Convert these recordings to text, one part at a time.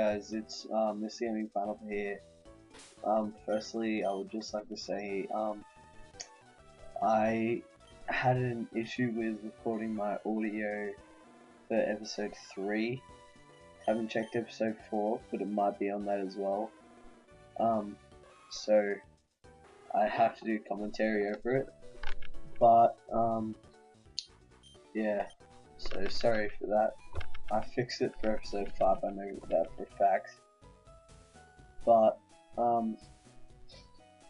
guys, it's this gaming final here. Firstly, I would just like to say I had an issue with recording my audio for episode 3. Haven't checked episode 4, but it might be on that as well. So I have to do commentary over it. But yeah, so sorry for that. I fixed it for episode 5, I know that for a fact. But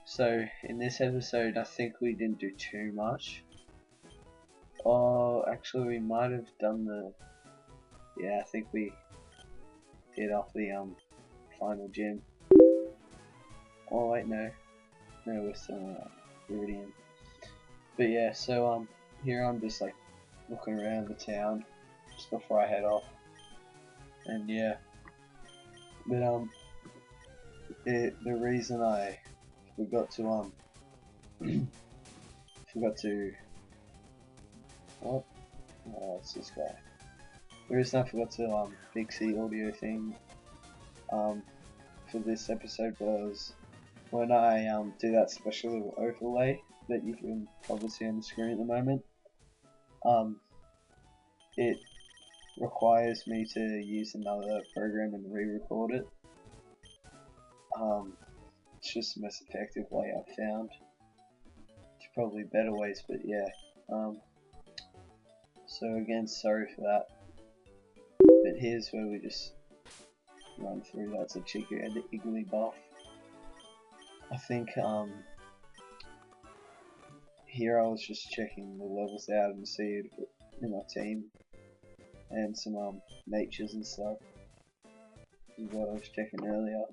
so in this episode I think we didn't do too much. Oh, actually we might have done the, yeah, I think we did off the final gym. Oh wait, no, we're still Iridium. But yeah, so here I'm just like looking around the town just before I head off, and yeah, but the reason I forgot to what? Oh, it's this guy. The reason I forgot to fix the audio thing for this episode was when I do that special little overlay that you can probably see on the screen at the moment. It requires me to use another program and re-record it. It's just the most effective way I've found. There's probably better ways, but yeah. So again, sorry for that. But here's where we just run through. That's a Chica and the Iggly buff. I think here I was just checking the levels out and see it in my team and some natures and stuff. This is what I was checking earlier.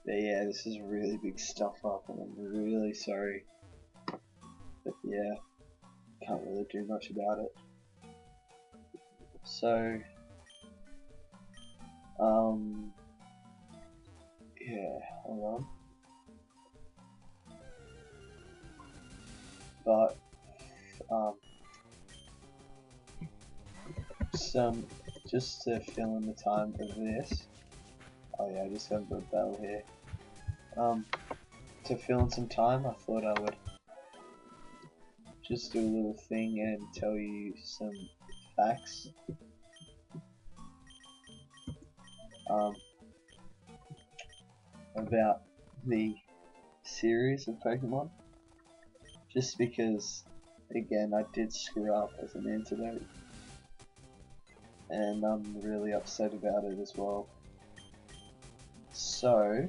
But yeah, this is really big stuff up and I'm really sorry. But yeah, can't really do much about it. So yeah, hold on. But just to fill in the time of this. Oh yeah, I just got a battle here. To fill in some time, I thought I would just do a little thing and tell you some facts. About the series of Pokemon. Just because, again, I did screw up as an antidote. And I'm really upset about it as well. So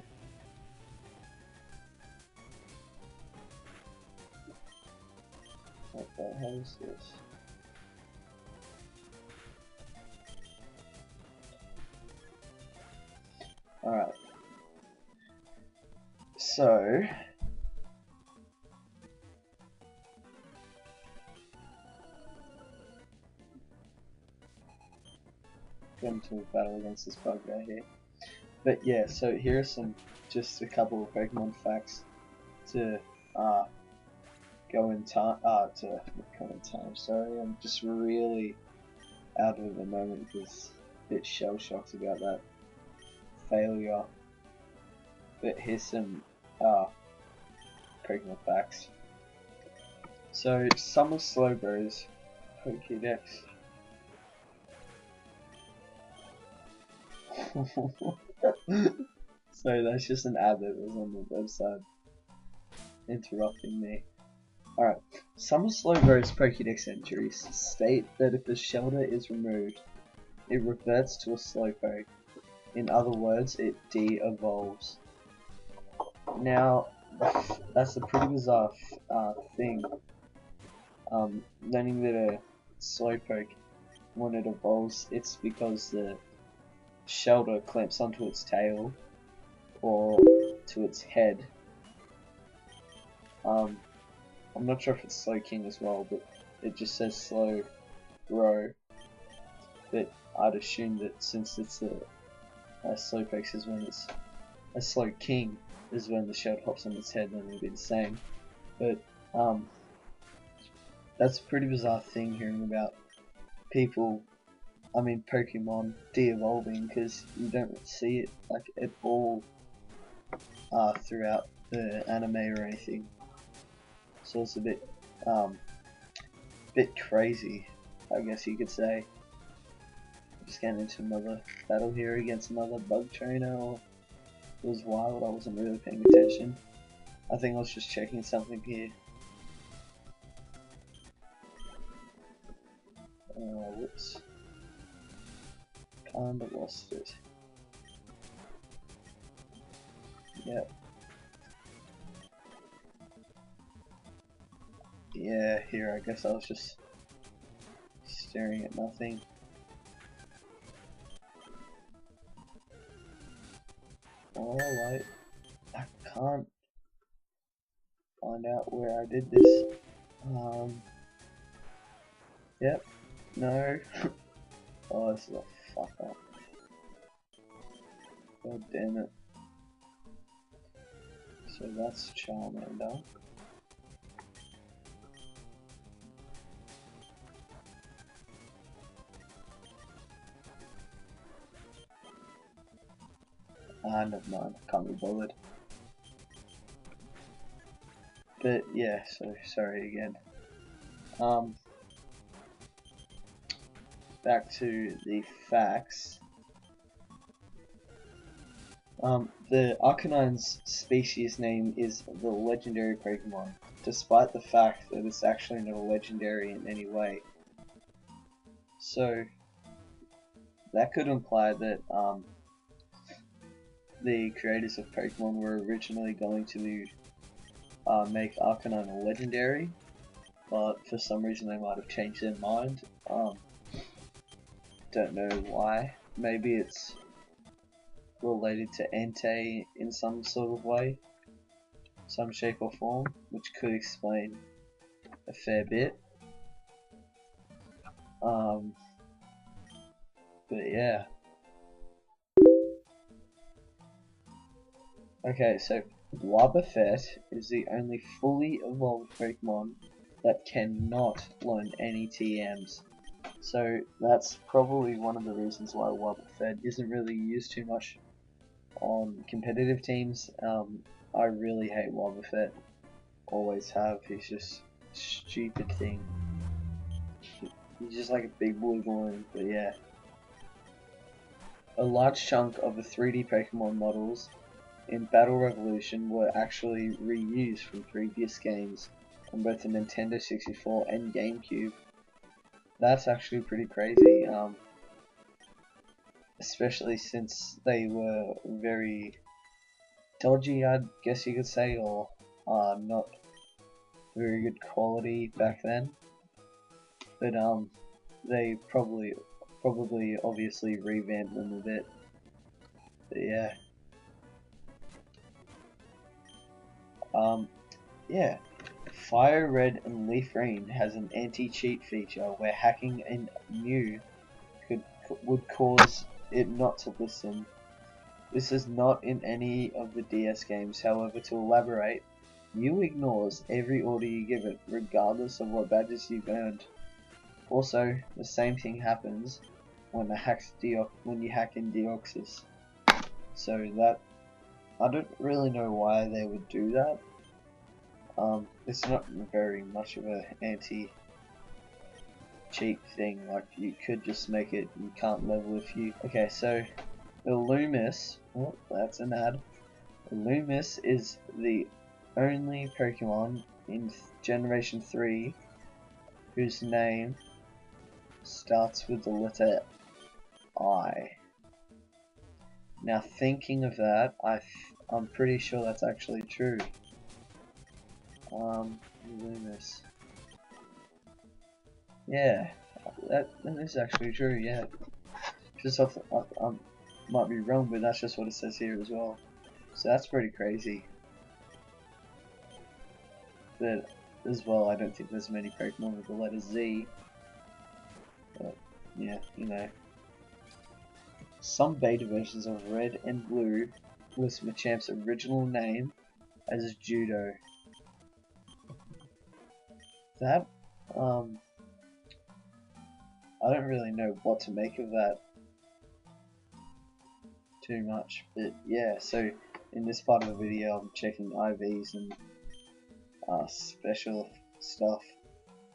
what the hell is this? Alright. So going to battle against this bug right here. But yeah, so here are just a couple of Pokemon facts to go in time. Sorry, I'm just really out of it at the moment because a bit shell shocked about that failure. But here's some Pokemon facts. So Summer Slowbro's Pokédex. So that's just an ad that was on the website interrupting me. Alright, some of Slowbro's Pokédex entries state that if the shelter is removed, it reverts to a Slowpoke. In other words, it de-evolves. Now, that's a pretty bizarre thing. Learning that a Slowpoke, when it evolves, it's because the shelter clamps onto its tail or to its head. I'm not sure if it's Slowking as well, but it just says Slowbro. But I'd assume that since it's a Slowpoke is when it's a Slowking is when the shell hops on its head, then it'll be the same. But that's a pretty bizarre thing hearing about people I mean Pokemon de-evolving, because you don't see it like at all throughout the anime or anything. So it's a bit crazy, I guess you could say. Just getting into another battle here against another bug trainer, or it was wild. I wasn't really paying attention. I think I was just checking something here. Whoops. Kinda lost it. Yep. Yeah, here I guess I was just staring at nothing. Alright. I can't find out where I did this. Yep. No. Oh, this is a fuck up. God damn it. So that's Charmander. Never mind, I can't be bothered. But yeah, so sorry again. Back to the facts. The Arcanine's species name is the legendary Pokemon, despite the fact that it's actually not a legendary in any way. So that could imply that the creators of Pokemon were originally going to make Arcanine a legendary, but for some reason they might have changed their mind. Don't know why. Maybe it's related to Entei in some sort of way, some shape or form, which could explain a fair bit. But yeah. Okay, so Wobbuffet is the only fully evolved Pokemon that cannot learn any TMs. So that's probably one of the reasons why Wobbuffet isn't really used too much on competitive teams. I really hate Wobbuffet. Always have. He's just a stupid thing. He's just like a big blue balloon, but yeah. A large chunk of the 3D Pokemon models in Battle Revolution were actually reused from previous games on both the Nintendo 64 and GameCube. That's actually pretty crazy, especially since they were very dodgy, I guess you could say, or not very good quality back then. But they probably obviously revamped them a bit. But yeah. Yeah. Fire Red and Leaf Green has an anti-cheat feature where hacking in Mew would cause it not to listen. This is not in any of the DS games, however, to elaborate, Mew ignores every order you give it, regardless of what badges you've earned. Also, the same thing happens when you hack in Deoxys. So that, I don't really know why they would do that. It's not very much of an anti-cheat thing, like you could just make it you can't level if you... Okay, so Illumis, oh, that's an ad. Illumis is the only Pokemon in Generation 3 whose name starts with the letter I. Now thinking of that, I'm pretty sure that's actually true. Illumis. Yeah, that is actually true, yeah. Just off I might be wrong, but that's just what it says here as well. So that's pretty crazy. But as well, I don't think there's many Pokemon with the letter Z. But yeah, you know. Some beta versions of Red and Blue list Machamp's original name as Judo. That I don't really know what to make of that too much, but yeah, so in this part of the video I'm checking IVs and special stuff,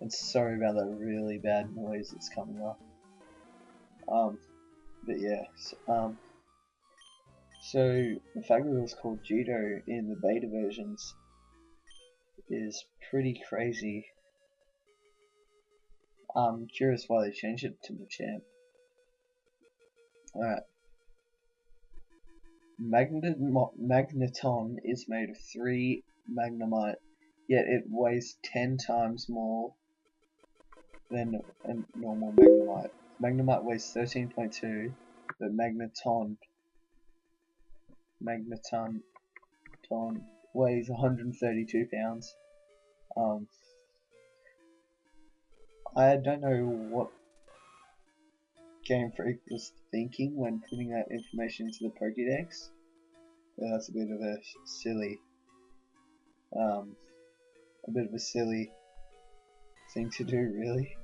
and sorry about that really bad noise that's coming up. But yeah, so the fact that it was called Judo in the beta versions is pretty crazy. I'm curious why they changed it to Machamp. Alright. Magneton is made of 3 Magnemite, yet it weighs 10 times more than a normal Magnemite. Magnemite weighs 13.2, but Magneton weighs 132 pounds. I don't know what Game Freak was thinking when putting that information into the Pokédex. But that's a bit of a silly thing to do, really.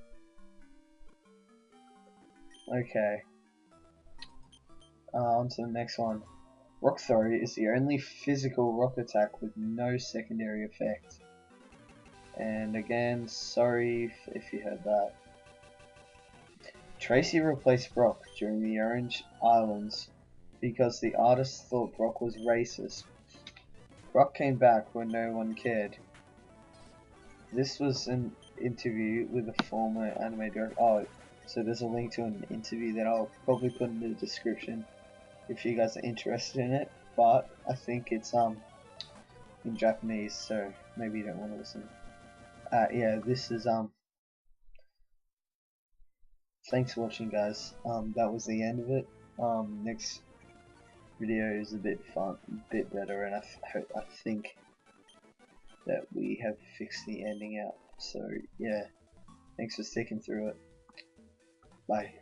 Okay. On to the next one. Rock Throw is the only physical rock attack with no secondary effect. And again, sorry if you heard that. Tracy replaced Brock during the Orange Islands because the artist thought Brock was racist. Brock came back when no one cared. This was an interview with a former anime director. Oh, so there's a link to an interview that I'll probably put in the description if you guys are interested in it, but I think it's in Japanese, so maybe you don't want to listen. Yeah, this is thanks for watching, guys. That was the end of it. Next video is a bit better, and I think that we have fixed the ending out. So yeah, thanks for sticking through it. Bye.